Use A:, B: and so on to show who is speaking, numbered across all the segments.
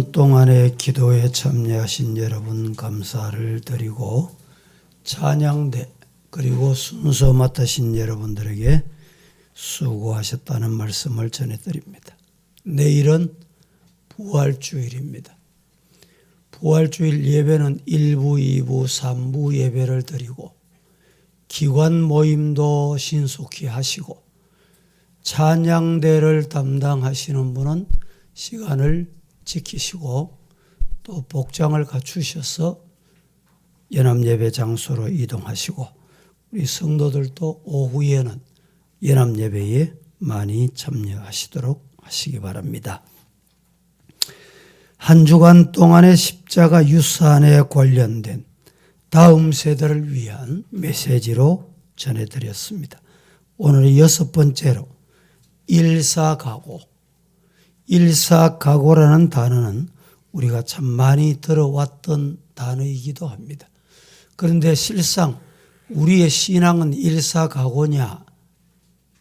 A: 동안의 기도에 참여하신 여러분 감사를 드리고 찬양대 그리고 순서 맡으신 여러분들에게 수고하셨다는 말씀을 전해드립니다. 내일은 부활주일입니다. 부활주일 예배는 1부, 2부, 3부 예배를 드리고 기관 모임도 신속히 하시고 찬양대를 담당하시는 분은 시간을 지키시고 또 복장을 갖추셔서 연합예배 장소로 이동하시고 우리 성도들도 오후에는 연합예배에 많이 참여하시도록 하시기 바랍니다. 한 주간 동안의 십자가 유산에 관련된 다음 세대를 위한 메시지로 전해드렸습니다. 오늘의 6번째로 일사각오. 일사각오라는 단어는 우리가 참 많이 들어왔던 단어이기도 합니다. 그런데 실상 우리의 신앙은 일사각오냐?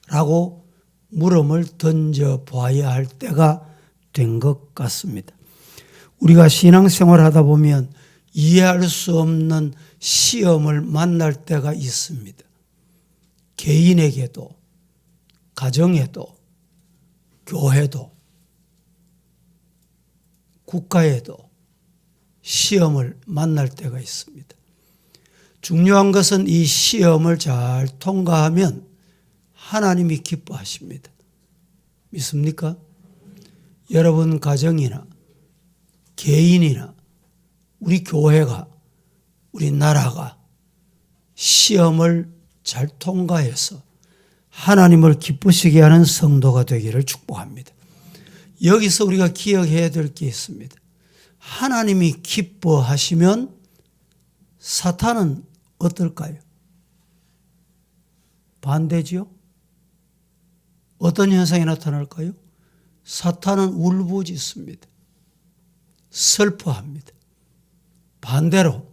A: 라고 물음을 던져봐야 할 때가 된 것 같습니다. 우리가 신앙생활 하다 보면 이해할 수 없는 시험을 만날 때가 있습니다. 개인에게도, 가정에도, 교회도, 국가에도 시험을 만날 때가 있습니다. 중요한 것은 이 시험을 잘 통과하면 하나님이 기뻐하십니다. 믿습니까? 여러분 가정이나 개인이나 우리 교회가, 우리 나라가 시험을 잘 통과해서 하나님을 기쁘시게 하는 성도가 되기를 축복합니다. 여기서 우리가 기억해야 될 게 있습니다. 하나님이 기뻐하시면 사탄은 어떨까요? 반대지요? 어떤 현상이 나타날까요? 사탄은 울부짖습니다. 슬퍼합니다. 반대로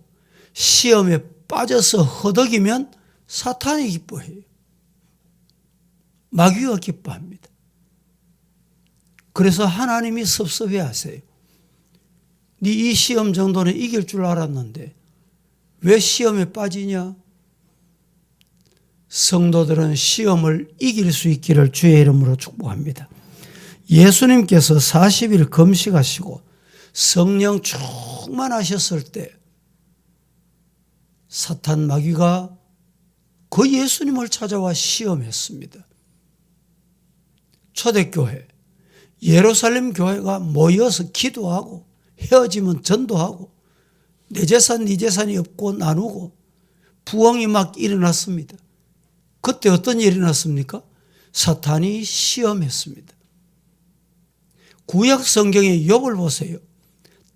A: 시험에 빠져서 허덕이면 사탄이 기뻐해요. 마귀가 기뻐합니다. 그래서 하나님이 섭섭해하세요. 네 이 시험 정도는 이길 줄 알았는데 왜 시험에 빠지냐? 성도들은 시험을 이길 수 있기를 주의 이름으로 축복합니다. 예수님께서 40일 금식하시고 성령 충만하셨을 때 사탄 마귀가 그 예수님을 찾아와 시험했습니다. 초대교회, 예루살렘 교회가 모여서 기도하고 헤어지면 전도하고 내 재산 네 재산이 없고 나누고 부흥이 막 일어났습니다. 그때 어떤 일이 났습니까? 사탄이 시험했습니다. 구약 성경의 욥을 보세요.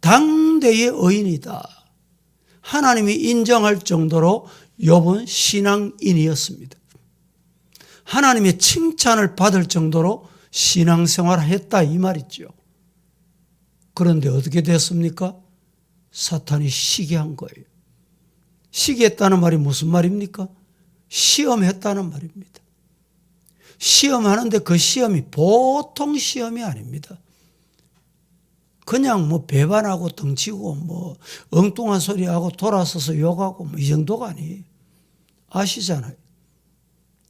A: 당대의 의인이다. 하나님이 인정할 정도로 욥은 신앙인이었습니다. 하나님의 칭찬을 받을 정도로 신앙생활을 했다 이 말이죠. 그런데 어떻게 됐습니까? 사탄이 시기한 거예요. 시기했다는 말이 무슨 말입니까? 시험했다는 말입니다. 시험하는데 그 시험이 보통 시험이 아닙니다. 그냥 뭐 배반하고 덩치고 뭐 엉뚱한 소리하고 돌아서서 욕하고 뭐 이 정도가 아니에요. 아시잖아요.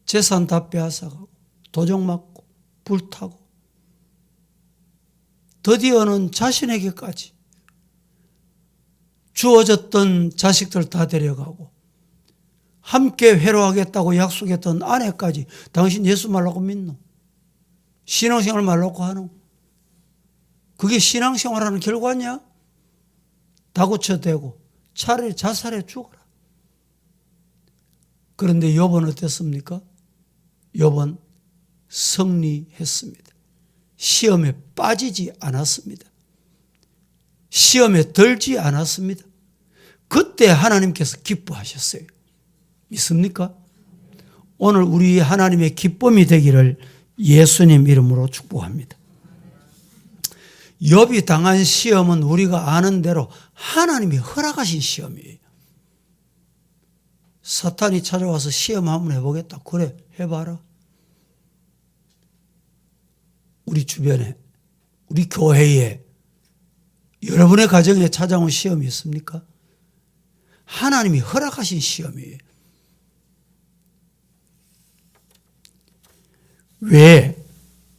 A: 재산 다 빼앗아가고 도적 맞고 불타고 드디어는 자신에게까지 주어졌던 자식들 다 데려가고 함께 회로하겠다고 약속했던 아내까지 당신 예수 말라고 믿노? 신앙생활 말라고 하노? 그게 신앙생활하는 결과냐? 다구쳐대고 차라리 자살해 죽어라. 그런데 욥은 어땠습니까? 욥은 승리했습니다. 시험에 빠지지 않았습니다. 시험에 들지 않았습니다. 그때 하나님께서 기뻐하셨어요. 믿습니까? 오늘 우리 하나님의 기쁨이 되기를 예수님 이름으로 축복합니다. 욥이 당한 시험은 우리가 아는 대로 하나님이 허락하신 시험이에요. 사탄이 찾아와서 시험 한번 해보겠다. 그래, 해봐라. 우리 주변에, 우리 교회에 여러분의 가정에 찾아온 시험이 있습니까? 하나님이 허락하신 시험이에요. 왜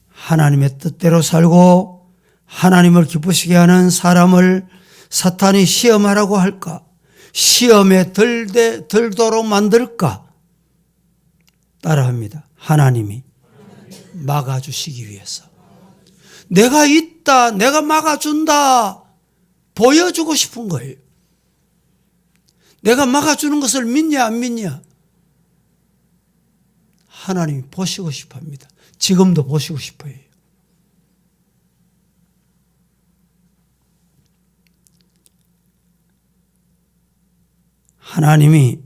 A: 하나님의 뜻대로 살고 하나님을 기쁘시게 하는 사람을 사탄이 시험하라고 할까? 시험에 들도록 만들까? 따라합니다. 하나님이 막아주시기 위해서. 내가 있다, 내가 막아준다, 보여주고 싶은 거예요. 내가 막아주는 것을 믿냐 안 믿냐? 하나님이 보시고 싶어 합니다. 지금도 보시고 싶어요. 하나님이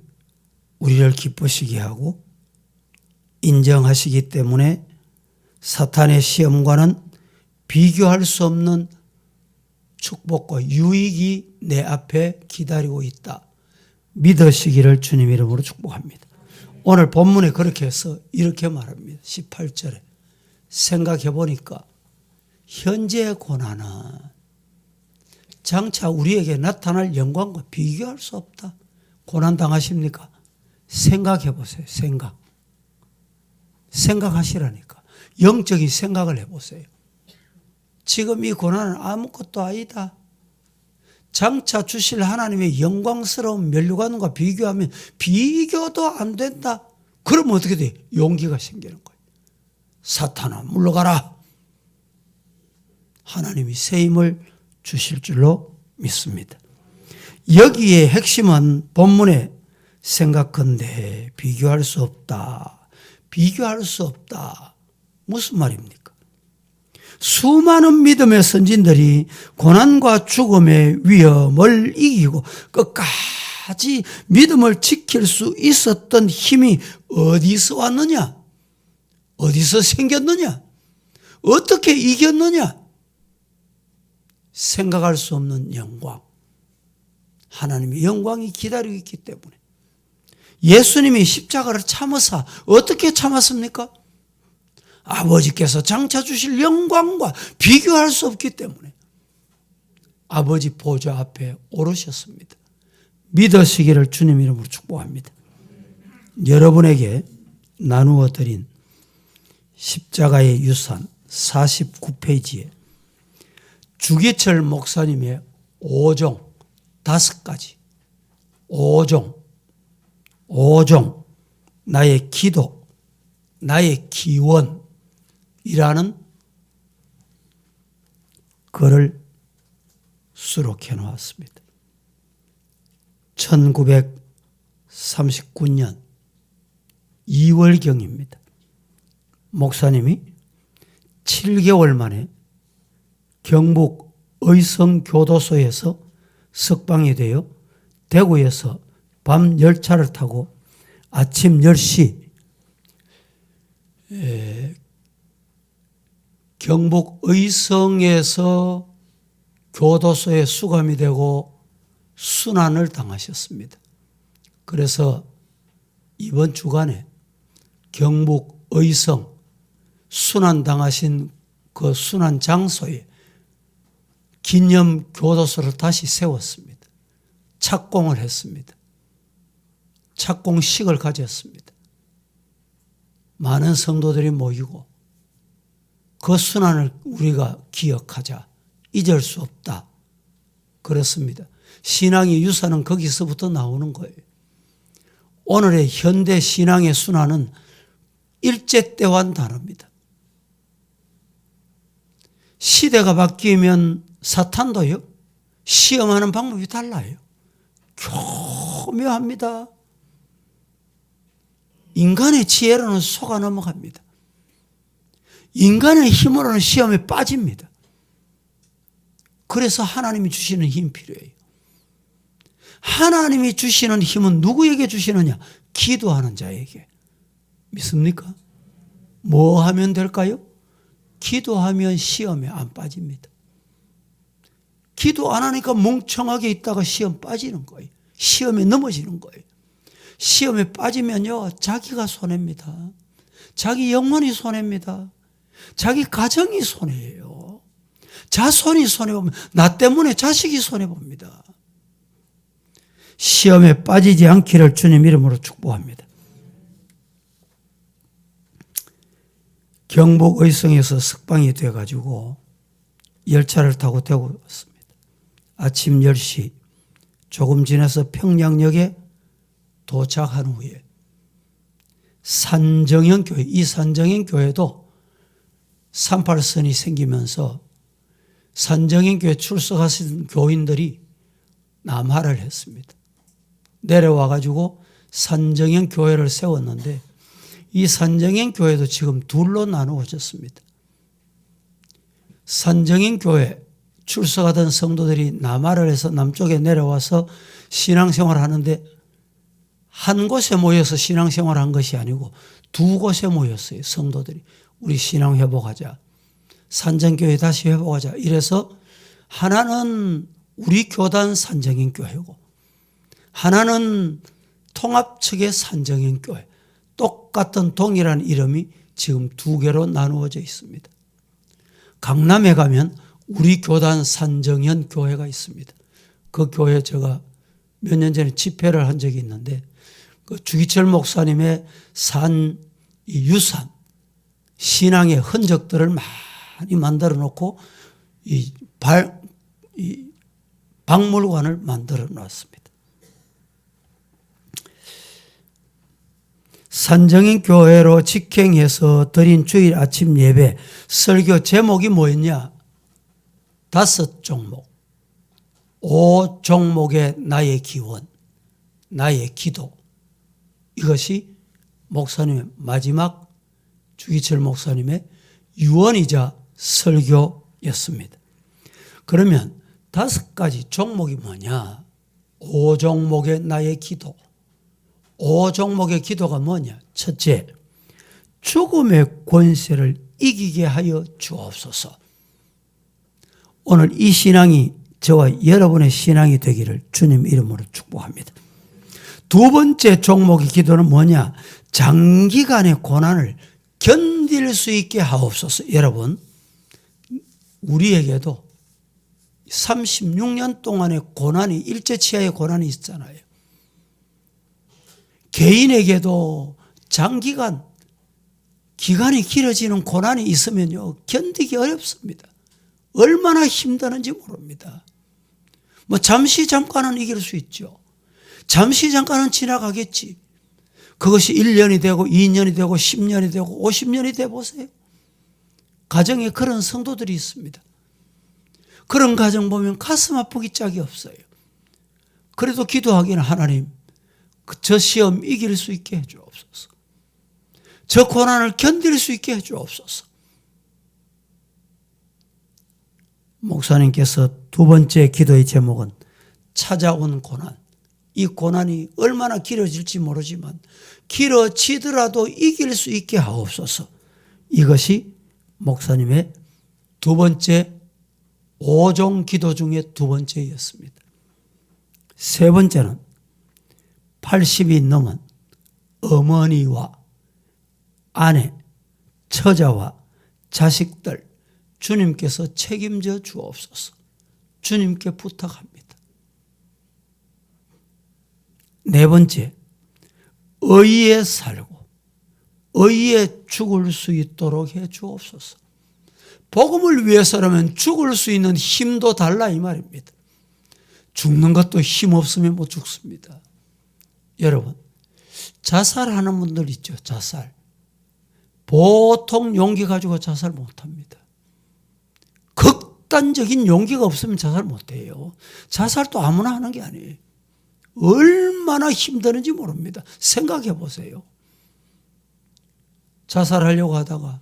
A: 우리를 기쁘시게 하고 인정하시기 때문에 사탄의 시험과는 비교할 수 없는 축복과 유익이 내 앞에 기다리고 있다. 믿으시기를 주님 이름으로 축복합니다. 오늘 본문에 그렇게 해서 이렇게 말합니다. 18절에 생각해 보니까 현재의 고난은 장차 우리에게 나타날 영광과 비교할 수 없다. 고난 당하십니까? 생각해 보세요. 생각하시라니까. 영적인 생각을 해보세요. 지금 이 고난은 아무것도 아니다. 장차 주실 하나님의 영광스러운 면류관과 비교하면 비교도 안 된다. 그러면 어떻게 돼? 용기가 생기는 거예요. 사탄아 물러가라. 하나님이 새 힘을 주실 줄로 믿습니다. 여기에 핵심은 본문에 생각컨대 비교할 수 없다. 비교할 수 없다. 무슨 말입니까? 수많은 믿음의 선진들이 고난과 죽음의 위험을 이기고 끝까지 믿음을 지킬 수 있었던 힘이 어디서 왔느냐? 어디서 생겼느냐? 어떻게 이겼느냐? 생각할 수 없는 영광. 하나님의 영광이 기다리고 있기 때문에. 예수님이 십자가를 참으사 어떻게 참았습니까? 아버지께서 장차 주실 영광과 비교할 수 없기 때문에 아버지 보좌 앞에 오르셨습니다. 믿으시기를 주님 이름으로 축복합니다. 여러분에게 나누어 드린 십자가의 유산 49페이지에 주기철 목사님의 5종 5가지 5종 나의 기도, 나의 기원 이라는 글을 수록해 놓았습니다. 1939년 2월경입니다. 목사님이 7개월 만에 경북 의성교도소에서 석방이 되어 대구에서 밤 열차를 타고 아침 10시 경북 의성에서 교도소에 수감이 되고 순환을 당하셨습니다. 그래서 이번 주간에 경북 의성 순환 당하신 그 순환 장소에 기념 교도소를 다시 세웠습니다. 착공을 했습니다. 착공식을 가졌습니다. 많은 성도들이 모이고 그 순환을 우리가 기억하자. 잊을 수 없다. 그렇습니다. 신앙의 유산은 거기서부터 나오는 거예요. 오늘의 현대 신앙의 순환은 일제때와는 다릅니다. 시대가 바뀌면 사탄도요, 시험하는 방법이 달라요. 교묘합니다. 인간의 지혜로는 속아 넘어갑니다. 인간의 힘으로는 시험에 빠집니다. 그래서 하나님이 주시는 힘이 필요해요. 하나님이 주시는 힘은 누구에게 주시느냐? 기도하는 자에게. 믿습니까? 뭐 하면 될까요? 기도하면 시험에 안 빠집니다. 기도 안 하니까 멍청하게 있다가 시험 빠지는 거예요. 시험에 넘어지는 거예요. 시험에 빠지면요, 자기가 손해입니다. 자기 영혼이 손해입니다. 자기 가정이 손해예요. 자손이 손해봅니다. 나 때문에 자식이 손해봅니다. 시험에 빠지지 않기를 주님 이름으로 축복합니다. 경북 의성에서 석방이 돼가지고 열차를 타고 대구 왔습니다. 아침 10시 조금 지나서 평양역에 도착한 후에 산정현 교회, 이 산정현 교회도 38선이 생기면서 산정현 교회 출석하신 교인들이 남하를 했습니다. 내려와가지고 산정현 교회를 세웠는데 이 산정현 교회도 지금 둘로 나누어졌습니다. 산정현 교회 출석하던 성도들이 남하를 해서 남쪽에 내려와서 신앙생활을 하는데 한 곳에 모여서 신앙생활을 한 것이 아니고 두 곳에 모였어요. 성도들이. 우리 신앙 회복하자. 산정교회 다시 회복하자. 이래서 하나는 우리 교단 산정현 교회고 하나는 통합 측의 산정현 교회. 똑같은 동일한 이름이 지금 두 개로 나누어져 있습니다. 강남에 가면 우리 교단 산정현 교회가 있습니다. 그 교회 제가 몇 년 전에 집회를 한 적이 있는데 그 주기철 목사님의 산 유산, 신앙의 흔적들을 많이 만들어 놓고 이 박물관을 만들어 놨습니다. 산정현 교회로 직행해서 드린 주일 아침 예배 설교 제목이 뭐였냐? 5종목. 5종목의 나의 기원, 나의 기도. 이것이 목사님의 마지막 주기철 목사님의 유언이자 설교였습니다. 그러면 5가지 종목이 뭐냐? 5종목의 나의 기도. 5종목의 기도가 뭐냐? 첫째, 죽음의 권세를 이기게 하여 주옵소서. 오늘 이 신앙이 저와 여러분의 신앙이 되기를 주님 이름으로 축복합니다. 두 번째 종목의 기도는 뭐냐? 장기간의 고난을 견딜 수 있게 하옵소서. 여러분, 우리에게도 36년 동안의 고난이, 일제치하의 고난이 있잖아요. 개인에게도 장기간, 기간이 길어지는 고난이 있으면요, 견디기 어렵습니다. 얼마나 힘드는지 모릅니다. 잠시 잠깐은 이길 수 있죠. 잠시 잠깐은 지나가겠지. 그것이 1년이 되고 2년이 되고 10년이 되고 50년이 돼 보세요. 가정에 그런 성도들이 있습니다. 그런 가정 보면 가슴 아프기 짝이 없어요. 그래도 기도하기는 하나님, 저 시험 이길 수 있게 해 주옵소서. 저 고난을 견딜 수 있게 해 주옵소서. 목사님께서 두 번째 기도의 제목은 찾아온 고난. 이 고난이 얼마나 길어질지 모르지만 길어지더라도 이길 수 있게 하옵소서. 이것이 목사님의 두 번째 5종 기도 중에 두 번째였습니다. 세 번째는 80이 넘은 어머니와 아내, 처자와 자식들 주님께서 책임져 주옵소서. 주님께 부탁합니다. 네 번째, 의에 살고 의에 죽을 수 있도록 해 주옵소서. 복음을 위해서라면 죽을 수 있는 힘도 달라 이 말입니다. 죽는 것도 힘 없으면 못 죽습니다. 여러분, 자살하는 분들 있죠. 자살. 보통 용기 가지고 자살 못합니다. 극단적인 용기가 없으면 자살 못해요. 자살도 아무나 하는 게 아니에요. 얼마나 힘드는지 모릅니다. 생각해 보세요. 자살하려고 하다가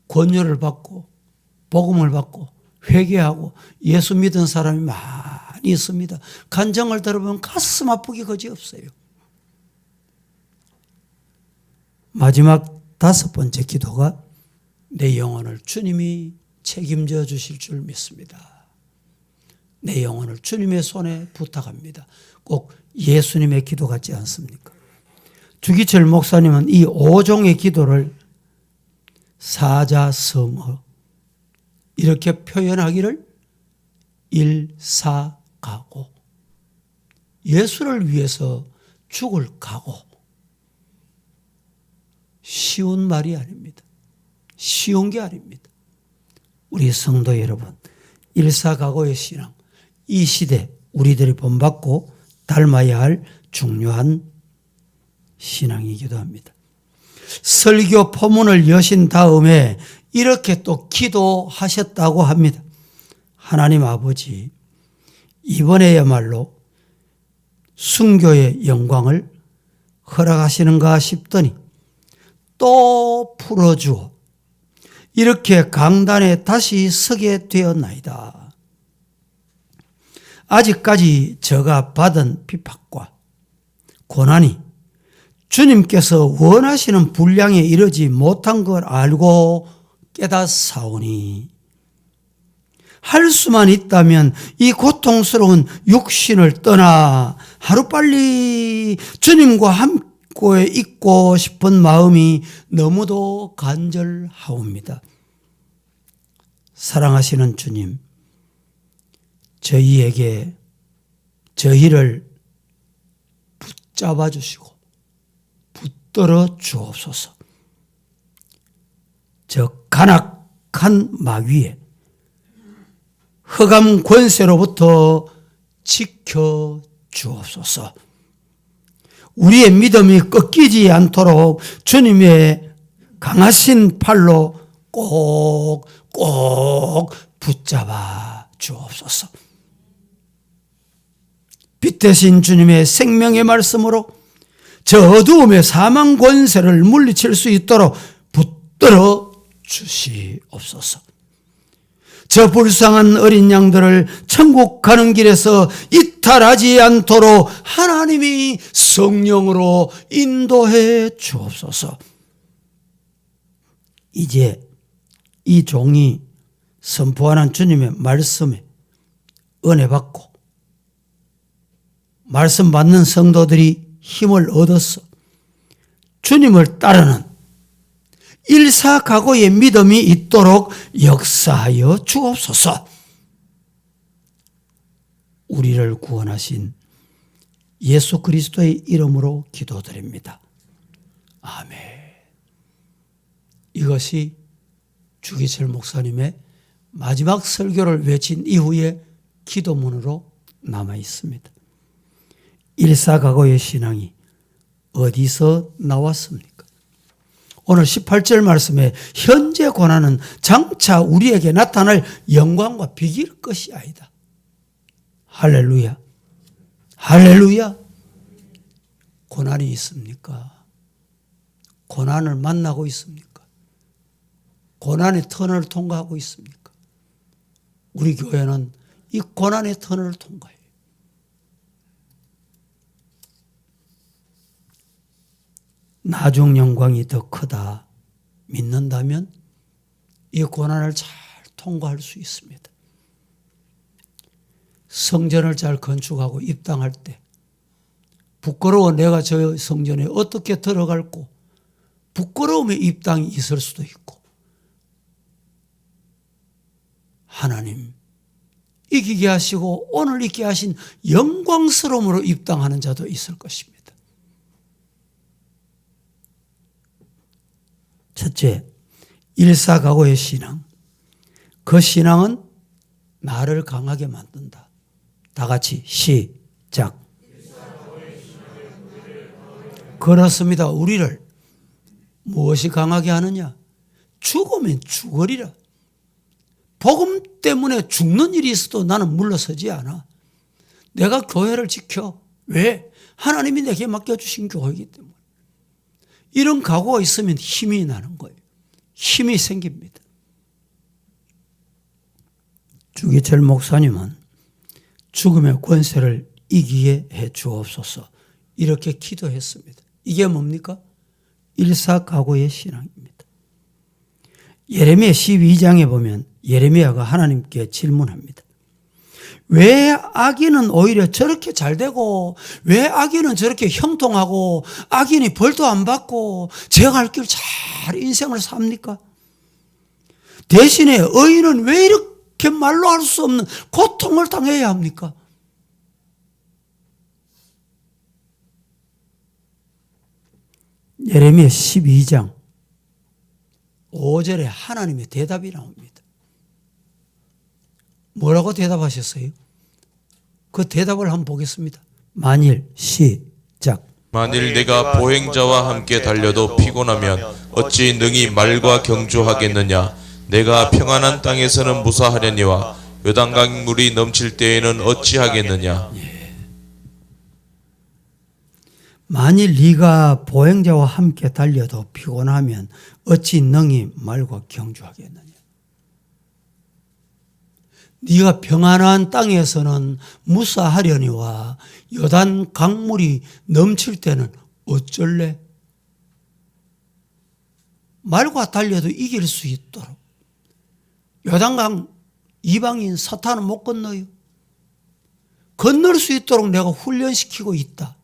A: 권유를 받고 복음을 받고 회개하고 예수 믿은 사람이 많이 있습니다. 간증을 들어보면 가슴 아프기 거지없어요. 마지막 다섯 번째 기도가 내 영혼을 주님이 책임져 주실 줄 믿습니다. 내 영혼을 주님의 손에 부탁합니다. 꼭 예수님의 기도 같지 않습니까? 주기철 목사님은 이 5종의 기도를 사자성어 이렇게 표현하기를 일사각오. 예수를 위해서 죽을 각오. 쉬운 말이 아닙니다. 쉬운 게 아닙니다. 우리 성도 여러분, 일사각오의 신앙, 이 시대 우리들이 본받고 닮아야 할 중요한 신앙이기도 합니다. 설교 포문을 여신 다음에 이렇게 또 기도하셨다고 합니다. 하나님 아버지, 이번에야말로 순교의 영광을 허락하시는가 싶더니 또 풀어주어 이렇게 강단에 다시 서게 되었나이다. 아직까지 제가 받은 핍박과 고난이 주님께서 원하시는 분량에 이르지 못한 걸 알고 깨닫사오니 할 수만 있다면 이 고통스러운 육신을 떠나 하루빨리 주님과 함께 있고 싶은 마음이 너무도 간절하옵니다. 사랑하시는 주님, 저희에게 저희를 붙잡아 주시고 붙들어 주옵소서. 저 간악한 마귀에 흑암 권세로부터 지켜 주옵소서. 우리의 믿음이 꺾이지 않도록 주님의 강하신 팔로 꼭 붙잡아 주옵소서. 빛 대신 주님의 생명의 말씀으로 저 어두움의 사망 권세를 물리칠 수 있도록 붙들어 주시옵소서. 저 불쌍한 어린 양들을 천국 가는 길에서 이탈하지 않도록 하나님이 성령으로 인도해 주옵소서. 이제 이 종이 선포하는 주님의 말씀에 은혜 받고 말씀 받는 성도들이 힘을 얻어서 주님을 따르는 일사각오의 믿음이 있도록 역사하여 주옵소서. 우리를 구원하신 예수 그리스도의 이름으로 기도드립니다. 아멘. 이것이 주기철 목사님의 마지막 설교를 외친 이후의 기도문으로 남아 있습니다. 일사각오의 신앙이 어디서 나왔습니까? 오늘 18절 말씀에 현재 고난은 장차 우리에게 나타날 영광과 비길 것이 아니다. 할렐루야. 할렐루야. 고난이 있습니까? 고난을 만나고 있습니까? 고난의 터널을 통과하고 있습니까? 우리 교회는 이 고난의 터널을 통과해요. 나중 영광이 더 크다 믿는다면 이 고난을 잘 통과할 수 있습니다. 성전을 잘 건축하고 입당할 때 부끄러워 내가 저 성전에 어떻게 들어갈고 부끄러움의 입당이 있을 수도 있고 하나님 이기게 하시고 오늘 있게 하신 영광스러움으로 입당하는 자도 있을 것입니다. 첫째, 일사각오의 신앙. 그 신앙은 나를 강하게 만든다. 다 같이 시작. 그렇습니다. 우리를 무엇이 강하게 하느냐? 죽으면 죽으리라. 복음 때문에 죽는 일이 있어도 나는 물러서지 않아. 내가 교회를 지켜. 왜? 하나님이 내게 맡겨주신 교회이기 때문에. 이런 각오가 있으면 힘이 나는 거예요. 힘이 생깁니다. 주기철 목사님은 죽음의 권세를 이기게 해 주옵소서 이렇게 기도했습니다. 이게 뭡니까? 일사각오의 신앙입니다. 예레미야 12장에 보면 예레미야가 하나님께 질문합니다. 왜 악인은 오히려 저렇게 잘 되고 왜 악인은 저렇게 형통하고 악인이 벌도 안 받고 제가 할 길 잘 인생을 삽니까? 대신에 의인은 왜 이렇게 말로 할 수 없는 고통을 당해야 합니까? 예레미야 12장 5절에 하나님의 대답이 나옵니다. 뭐라고 대답하셨어요? 그 대답을 한번 보겠습니다. 만일 시작.
B: 만일 내가 보행자와 함께 달려도 피곤하면 어찌 능히 말과 경주하겠느냐. 내가 평안한 땅에서는 무사하려니와 요단강 물이 넘칠 때에는 어찌하겠느냐.
A: 만일 네가 보행자와 함께 달려도 피곤하면 어찌 능히 말과 경주하겠느냐. 네가 평안한 땅에서는 무사하려니와 요단 강물이 넘칠 때는 어쩔래? 말과 달려도 이길 수 있도록. 요단강 이방인 사탄은 못 건너요. 건널 수 있도록 내가 훈련시키고 있다.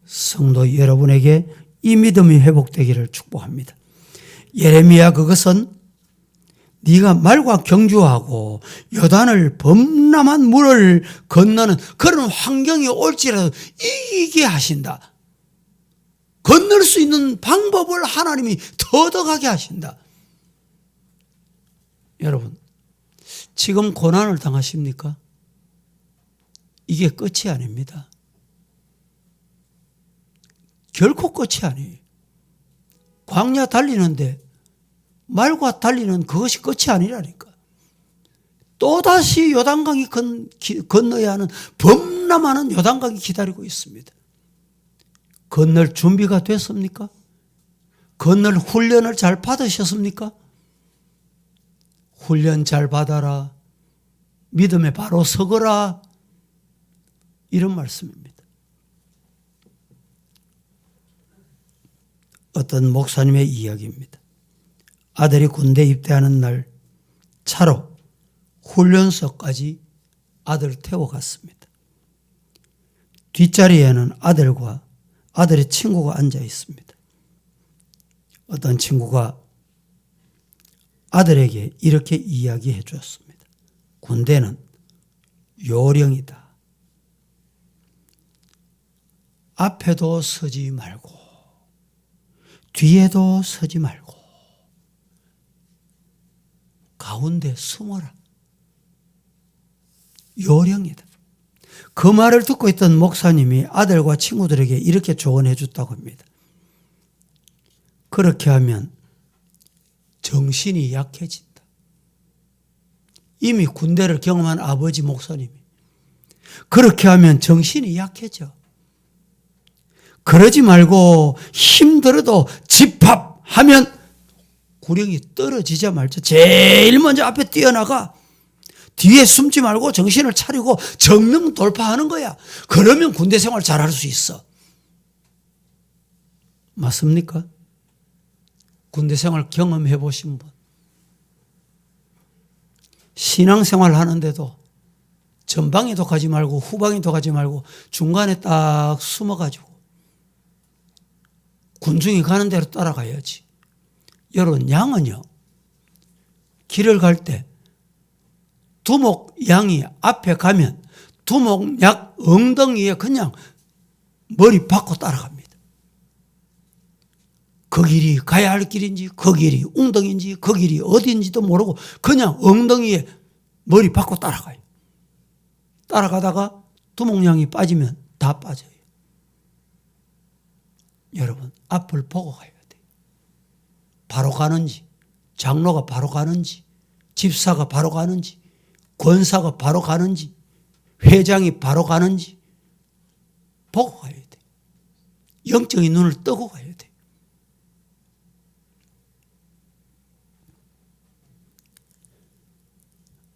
A: 성도 여러분에게 이 믿음이 회복되기를 축복합니다. 예레미야, 그것은 네가 말과 경주하고 요단을 범람한 물을 건너는 그런 환경이 올지라도 이기게 하신다. 건널 수 있는 방법을 하나님이 터득하게 하신다. 여러분, 지금 고난을 당하십니까? 이게 끝이 아닙니다. 결코 끝이 아니에요. 광야 달리는데 말과 달리는 그것이 끝이 아니라니까. 또다시 요단강이 건너야 하는 범람하는 요단강이 기다리고 있습니다. 건널 준비가 됐습니까? 건널 훈련을 잘 받으셨습니까? 훈련 잘 받아라. 믿음에 바로 서거라. 이런 말씀입니다. 어떤 목사님의 이야기입니다. 아들이 군대 입대하는 날 차로 훈련소까지 아들을 태워갔습니다. 뒷자리에는 아들과 아들의 친구가 앉아 있습니다. 어떤 친구가 아들에게 이렇게 이야기해 주었습니다. 군대는 요령이다. 앞에도 서지 말고 뒤에도 서지 말고 가운데 숨어라. 요령이다. 그 말을 듣고 있던 목사님이 아들과 친구들에게 이렇게 조언해 줬다고 합니다. 그렇게 하면 정신이 약해진다. 이미 군대를 경험한 아버지 목사님이 그렇게 하면 정신이 약해져. 그러지 말고 힘들어도 집합하면 구령이 떨어지자마자 제일 먼저 앞에 뛰어나가. 뒤에 숨지 말고 정신을 차리고 정면 돌파하는 거야. 그러면 군대 생활 잘할 수 있어. 맞습니까? 군대 생활 경험해 보신 분. 신앙생활 하는데도 전방에도 가지 말고 후방에도 가지 말고 중간에 딱 숨어가지고 군중이 가는 대로 따라가야지. 여러분, 양은요, 길을 갈 때 두목 양이 앞에 가면 두목 양 엉덩이에 그냥 머리 박고 따라갑니다. 그 길이 가야 할 길인지 그 길이 웅덩인지 그 길이 어디인지도 모르고 그냥 엉덩이에 머리 박고 따라가요. 따라가다가 두목양이 빠지면 다 빠져요. 여러분, 앞을 보고 가야 돼요. 바로 가는지, 장로가 바로 가는지, 집사가 바로 가는지, 권사가 바로 가는지, 회장이 바로 가는지 보고 가야 돼요. 영적인 눈을 뜨고 가야 돼요.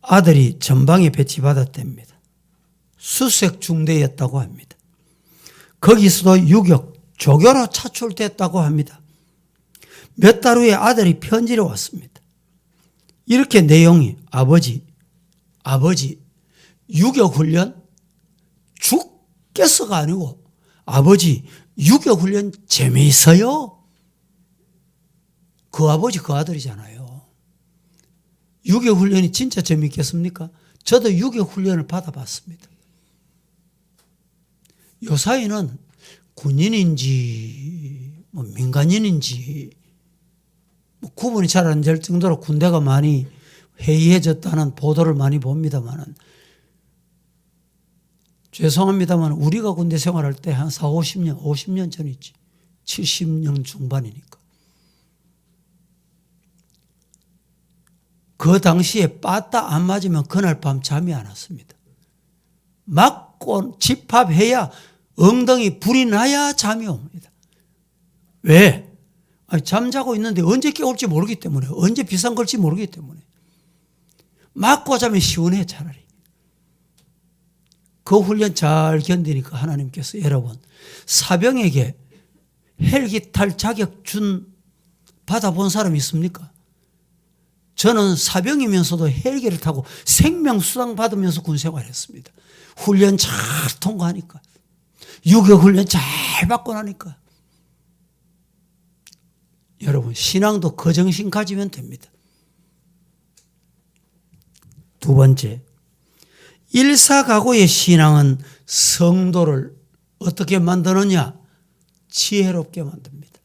A: 아들이 전방에 배치받았답니다. 수색 중대였다고 합니다. 거기서도 유격, 조교로 차출됐다고 합니다. 몇 달 후에 아들이 편지를 왔습니다. 이렇게 내용이 아버지 유격훈련 죽겠어가 아니고 아버지 유격훈련 재미있어요? 그 아버지 그 아들이잖아요. 유교 훈련이 진짜 재밌겠습니까? 저도 유교 훈련을 받아봤습니다. 요 사이는 군인인지 민간인인지 구분이 잘 안 될 정도로 군대가 많이 해이해졌다는 보도를 많이 봅니다만은, 죄송합니다만 우리가 군대 생활할 때 한 50년 전이지. 70년 중반이니까. 그 당시에 빠따 안 맞으면 그날 밤 잠이 안 왔습니다. 맞고 집합해야 엉덩이 불이 나야 잠이 옵니다. 왜? 아니, 잠자고 있는데 언제 깨울지 모르기 때문에, 언제 비상 걸지 모르기 때문에. 맞고 자면 시원해 차라리. 그 훈련 잘 견디니까 하나님께서 여러분 사병에게 헬기 탈 자격 받아본 사람 있습니까? 저는 사병이면서도 헬기를 타고 생명수당 받으면서 군생활했습니다. 훈련 잘 통과하니까. 유교 훈련 잘 받고 나니까. 여러분 신앙도 그 정신 가지면 됩니다. 두 번째, 일사각오의 신앙은 성도를 어떻게 만드느냐? 지혜롭게 만듭니다.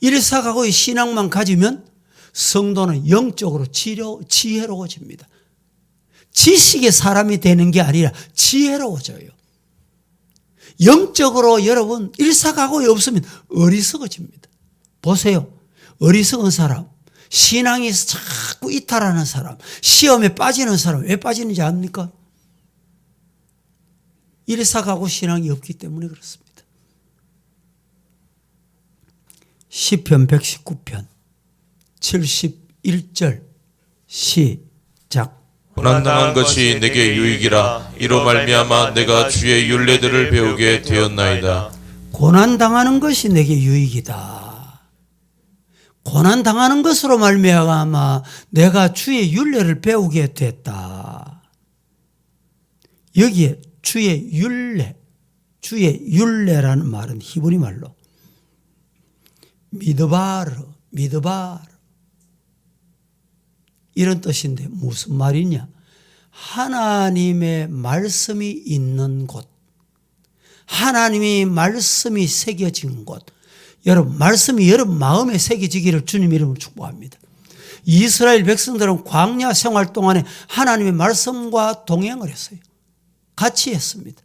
A: 일사각오의 신앙만 가지면 성도는 영적으로 지혜로워집니다. 지식의 사람이 되는 게 아니라 지혜로워져요. 영적으로 여러분 일사각오에 없으면 어리석어집니다. 보세요. 어리석은 사람, 신앙에서 자꾸 이탈하는 사람, 시험에 빠지는 사람 왜 빠지는지 압니까? 일사각오 신앙이 없기 때문에 그렇습니다. 시편 119편 71절 시작.
B: 고난당한 것이 내게 유익이라. 이로 말미암아 내가 주의 율례들을 배우게 되었나이다.
A: 고난당하는 것이 내게 유익이다. 고난당하는 것으로 말미암아 내가 주의 율례를 배우게 됐다. 여기에 주의 율례라는 말은 히브리 말로 미드바르 이런 뜻인데 무슨 말이냐? 하나님의 말씀이 있는 곳, 하나님의 말씀이 새겨진 곳. 여러분 말씀이 여러분 마음에 새겨지기를 주님 이름으로 축복합니다. 이스라엘 백성들은 광야 생활 동안에 하나님의 말씀과 동행을 했어요. 같이 했습니다.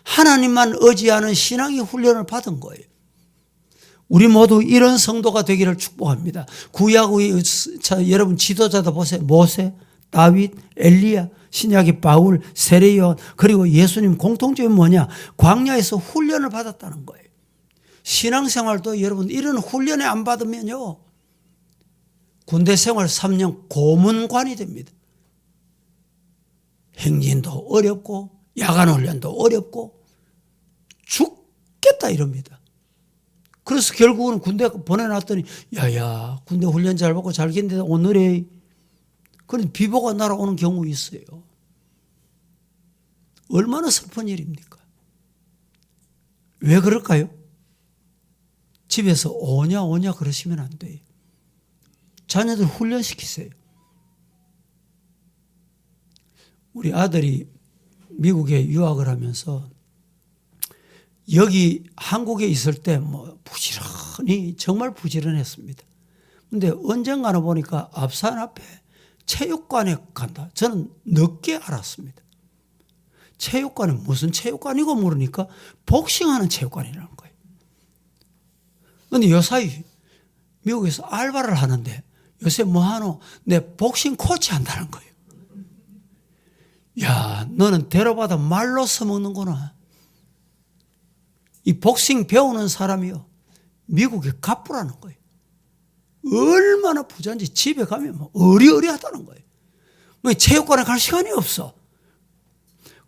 A: 하나님만 의지하는 신앙의 훈련을 받은 거예요. 우리 모두 이런 성도가 되기를 축복합니다. 구약의 여러분 지도자도 보세요. 모세, 다윗, 엘리야, 신약의 바울, 세례요한, 그리고 예수님 공통점이 뭐냐? 광야에서 훈련을 받았다는 거예요. 신앙생활도 여러분 이런 훈련을 안 받으면요 군대 생활 3년 고문관이 됩니다. 행진도 어렵고 야간 훈련도 어렵고 죽겠다 이럽니다. 그래서 결국은 군대 보내놨더니 야야 군대 훈련 잘 받고 잘 견디다 오늘에 그런 비보가 날아오는 경우 있어요. 얼마나 슬픈 일입니까? 왜 그럴까요? 집에서 오냐 그러시면 안 돼요. 자녀들 훈련시키세요. 우리 아들이 미국에 유학을 하면서 여기 한국에 있을 때 부지런히 정말 부지런했습니다. 근데 언젠가는 보니까 앞산 앞에 체육관에 간다. 저는 늦게 알았습니다. 체육관이 무슨 체육관이고 모르니까 복싱하는 체육관이라는 거예요. 근데 요사이 미국에서 알바를 하는데 요새 뭐 하노? 내 복싱 코치 한다는 거예요. 야, 너는 데려받아 말로 써먹는구나. 이 복싱 배우는 사람이요. 미국에 갑부라는 거예요. 얼마나 부자인지 집에 가면 어리어리하다는 거예요. 체육관에 갈 시간이 없어.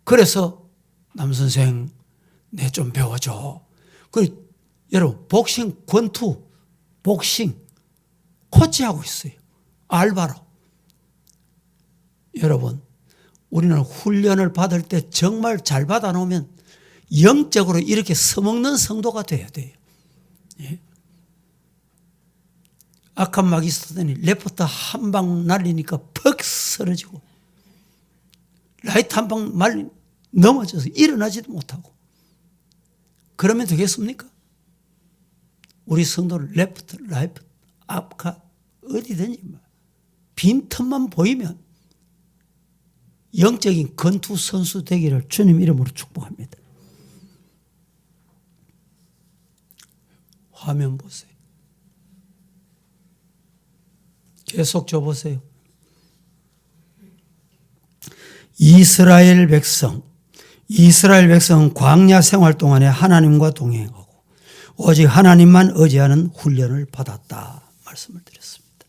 A: 그래서 남선생 내 좀 배워줘. 여러분 복싱 권투 복싱 코치하고 있어요. 알바로. 여러분 우리는 훈련을 받을 때 정말 잘 받아놓으면 영적으로 이렇게 써먹는 성도가 돼야 돼요. 예. 악한 막이 쓰더니 레프트 한 방 날리니까 퍽 쓰러지고 라이트 한 방 넘어져서 일어나지도 못하고 그러면 되겠습니까? 우리 성도는 레프트, 라이트, 앞카 어디든지 빈틈만 보이면 영적인 권투 선수 되기를 주님 이름으로 축복합니다. 화면 보세요. 계속 줘보세요. 이스라엘 백성은 광야 생활 동안에 하나님과 동행하고 오직 하나님만 의지하는 훈련을 받았다 말씀을 드렸습니다.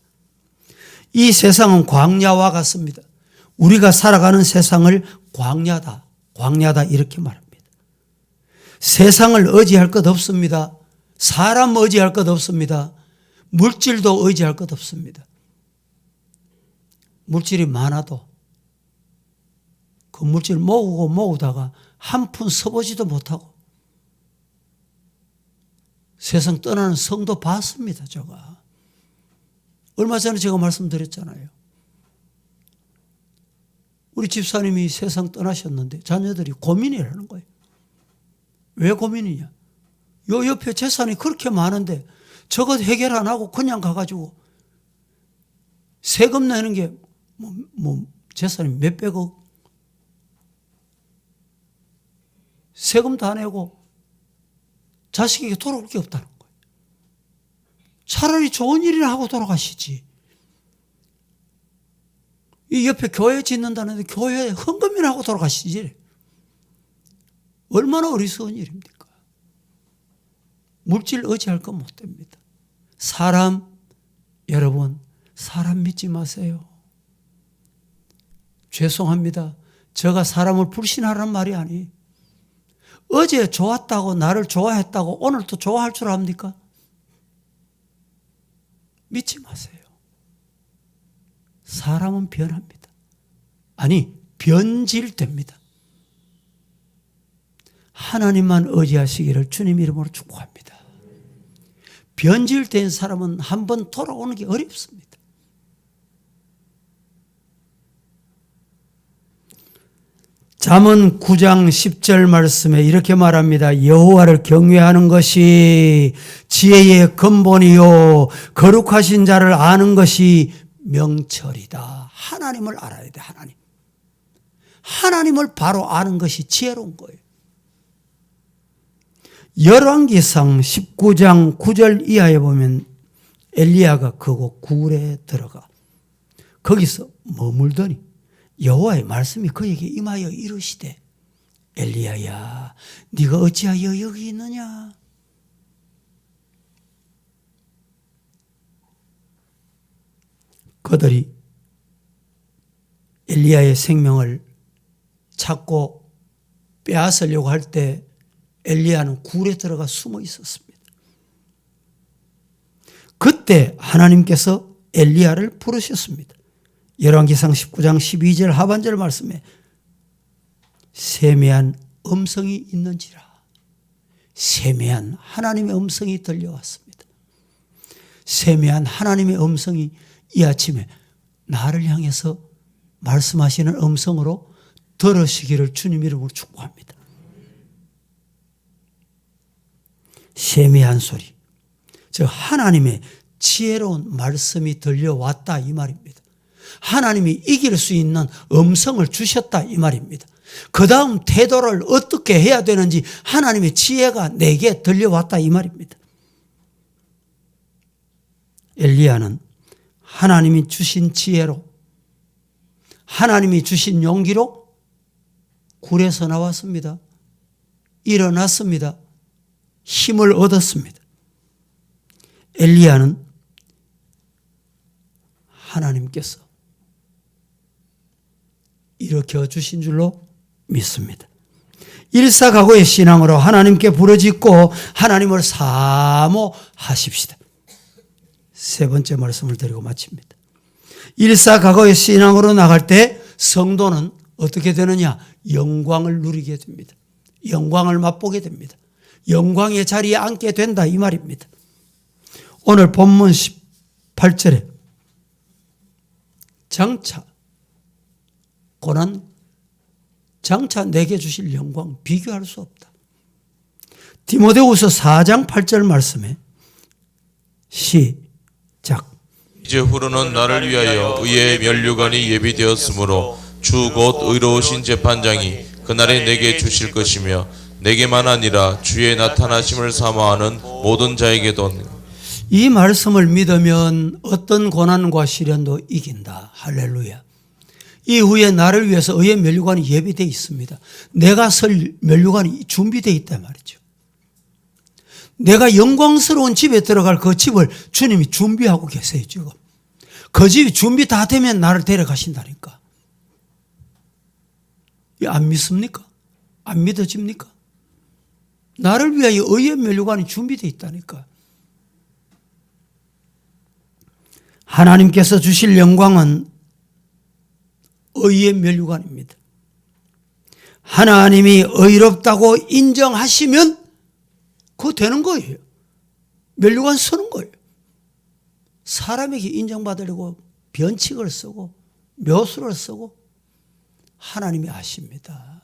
A: 이 세상은 광야와 같습니다. 우리가 살아가는 세상을 광야다 이렇게 말합니다. 세상을 의지할 것 없습니다. 사람 의지할 것 없습니다. 물질도 의지할 것 없습니다. 물질이 많아도 그 물질 모으다가 한 푼 써보지도 못하고 세상 떠나는 성도 봤습니다. 제가 얼마 전에 제가 말씀드렸잖아요. 우리 집사님이 세상 떠나셨는데 자녀들이 고민이라는 거예요. 왜 고민이냐? 요 옆에 재산이 그렇게 많은데 저것 해결 안 하고 그냥 가가지고 세금 내는 게 재산이 몇백억 세금 다 내고 자식에게 돌아올 게 없다는 거예요. 차라리 좋은 일이나 하고 돌아가시지. 이 옆에 교회 짓는다는데 교회에 헌금이나 하고 돌아가시지. 얼마나 어리석은 일입니까? 물질 의지할 건 못 됩니다. 여러분, 사람 믿지 마세요. 죄송합니다. 제가 사람을 불신하라는 말이 아니에요. 어제 좋았다고 나를 좋아했다고 오늘 또 좋아할 줄 압니까? 믿지 마세요. 사람은 변합니다. 아니, 변질됩니다. 하나님만 의지하시기를 주님 이름으로 축복합니다. 변질된 사람은 한번 돌아오는 게 어렵습니다. 잠언 9장 10절 말씀에 이렇게 말합니다. 여호와를 경외하는 것이 지혜의 근본이요 거룩하신 자를 아는 것이 명철이다. 하나님을 알아야 돼. 하나님을 바로 아는 것이 지혜로운 거예요. 열왕기상 19장 9절 이하에 보면 엘리야가 그곳 굴에 들어가 거기서 머물더니 여호와의 말씀이 그에게 임하여 이르시되 엘리야야 네가 어찌하여 여기 있느냐. 그들이 엘리야의 생명을 찾고 빼앗으려고 할 때 엘리야는 굴에 들어가 숨어 있었습니다. 그때 하나님께서 엘리야를 부르셨습니다. 열왕기상 19장 12절 하반절 말씀에 세미한 음성이 있는지라. 세미한 하나님의 음성이 들려왔습니다. 세미한 하나님의 음성이 이 아침에 나를 향해서 말씀하시는 음성으로 들으시기를 주님 이름으로 축복합니다. 세미한 소리, 즉 하나님의 지혜로운 말씀이 들려왔다 이 말입니다. 하나님이 이길 수 있는 음성을 주셨다 이 말입니다. 그 다음 태도를 어떻게 해야 되는지 하나님의 지혜가 내게 들려왔다 이 말입니다. 엘리야는 하나님이 주신 지혜로 하나님이 주신 용기로 굴에서 나왔습니다. 일어났습니다. 힘을 얻었습니다. 엘리야는 하나님께서 일으켜 주신 줄로 믿습니다. 일사각오의 신앙으로 하나님께 부르짖고 하나님을 사모하십시다. 세 번째 말씀을 드리고 마칩니다. 일사각오의 신앙으로 나갈 때 성도는 어떻게 되느냐? 영광을 누리게 됩니다. 영광을 맛보게 됩니다. 영광의 자리에 앉게 된다 이 말입니다. 오늘 본문 8절에 장차 고난, 장차 내게 주실 영광 비교할 수 없다. 디모데후서 4장 8절 말씀에 시작.
B: 이제 후로는 나를 위하여 의의 면류관이 예비되었으므로 주 곧 의로우신 재판장이 그날에 내게 주실 것이며 내게만 아니라 주의 나타나심을 사모하는 모든 자에게도.
A: 이 말씀을 믿으면 어떤 고난과 시련도 이긴다. 할렐루야. 이후에 나를 위해서 의의 면류관이 예비되어 있습니다. 내가 설 면류관이 준비되어 있단 말이죠. 내가 영광스러운 집에 들어갈 그 집을 주님이 준비하고 계세요. 지금 그 집이 준비 다 되면 나를 데려가신다니까. 안 믿습니까? 안 믿어집니까? 나를 위하여 의의 면류관이 준비되어 있다니까. 하나님께서 주실 영광은 의의 면류관입니다. 하나님이 의롭다고 인정하시면 그거 되는 거예요. 면류관 서는 거예요. 사람에게 인정받으려고 변칙을 쓰고 묘수를 쓰고 하나님이 아십니다.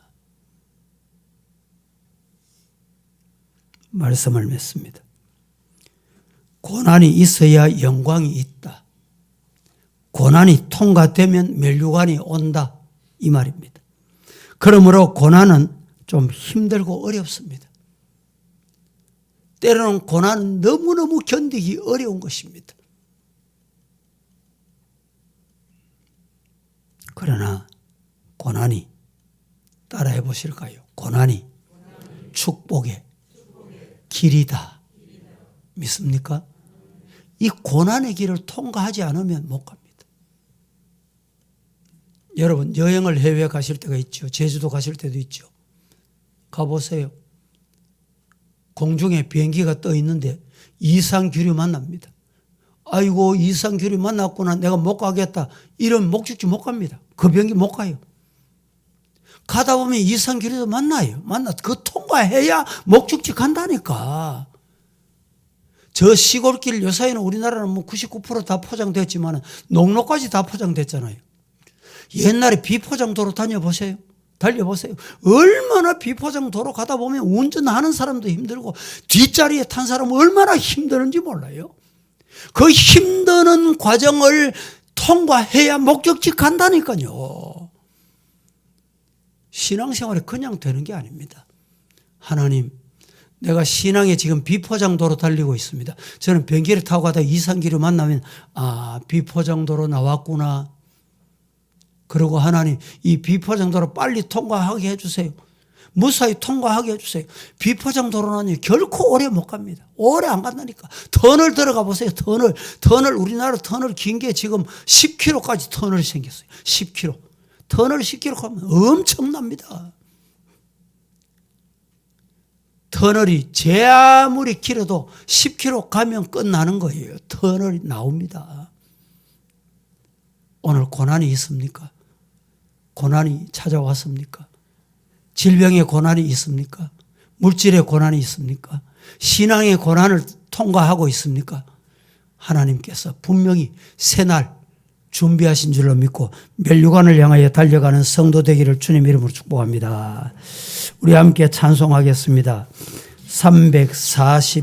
A: 말씀을 맺습니다. 고난이 있어야 영광이 있다. 고난이 통과되면 면류관이 온다. 이 말입니다. 그러므로 고난은 좀 힘들고 어렵습니다. 때로는 고난은 너무너무 견디기 어려운 것입니다. 그러나 고난이 따라해 보실까요? 고난이 축복의 길이다. 믿습니까? 이 고난의 길을 통과하지 않으면 못 갑니다. 여러분 여행을 해외 가실 때가 있죠. 제주도 가실 때도 있죠. 가보세요. 공중에 비행기가 떠 있는데 이상규류 만납니다. 아이고 이상규류 만났구나 내가 못 가겠다. 이런 목적지 못 갑니다. 그 비행기 못 가요. 가다 보면 이상규류도 만나요. 그 통과해야 목적지 간다니까. 저 시골길 요사이는 우리나라는 뭐 99% 다 포장됐지만 농로까지 다 포장됐잖아요. 옛날에 비포장도로 달려보세요. 얼마나 비포장도로 가다 보면 운전하는 사람도 힘들고 뒷자리에 탄 사람은 얼마나 힘드는지 몰라요. 그 힘드는 과정을 통과해야 목적지 간다니까요. 신앙생활이 그냥 되는 게 아닙니다. 하나님, 내가 신앙에 지금 비포장도로 달리고 있습니다. 저는 비행기를 타고 가다 이상기를 만나면 비포장도로 나왔구나. 그리고 하나님 이 비포장도로 빨리 통과하게 해주세요. 무사히 통과하게 해주세요. 비포장도로는 결코 오래 못 갑니다. 오래 안 간다니까. 터널 들어가 보세요. 터널 우리나라 터널 긴 게 지금 10km까지 터널이 생겼어요. 10km. 터널 10km 가면 엄청납니다. 터널이 제 아무리 길어도 10km 가면 끝나는 거예요. 터널이 나옵니다. 오늘 고난이 있습니까? 고난이 찾아왔습니까? 질병의 고난이 있습니까? 물질의 고난이 있습니까? 신앙의 고난을 통과하고 있습니까? 하나님께서 분명히 새날 준비하신 줄로 믿고 면류관을 향하여 달려가는 성도 되기를 주님 이름으로 축복합니다. 우리 함께 찬송하겠습니다. 340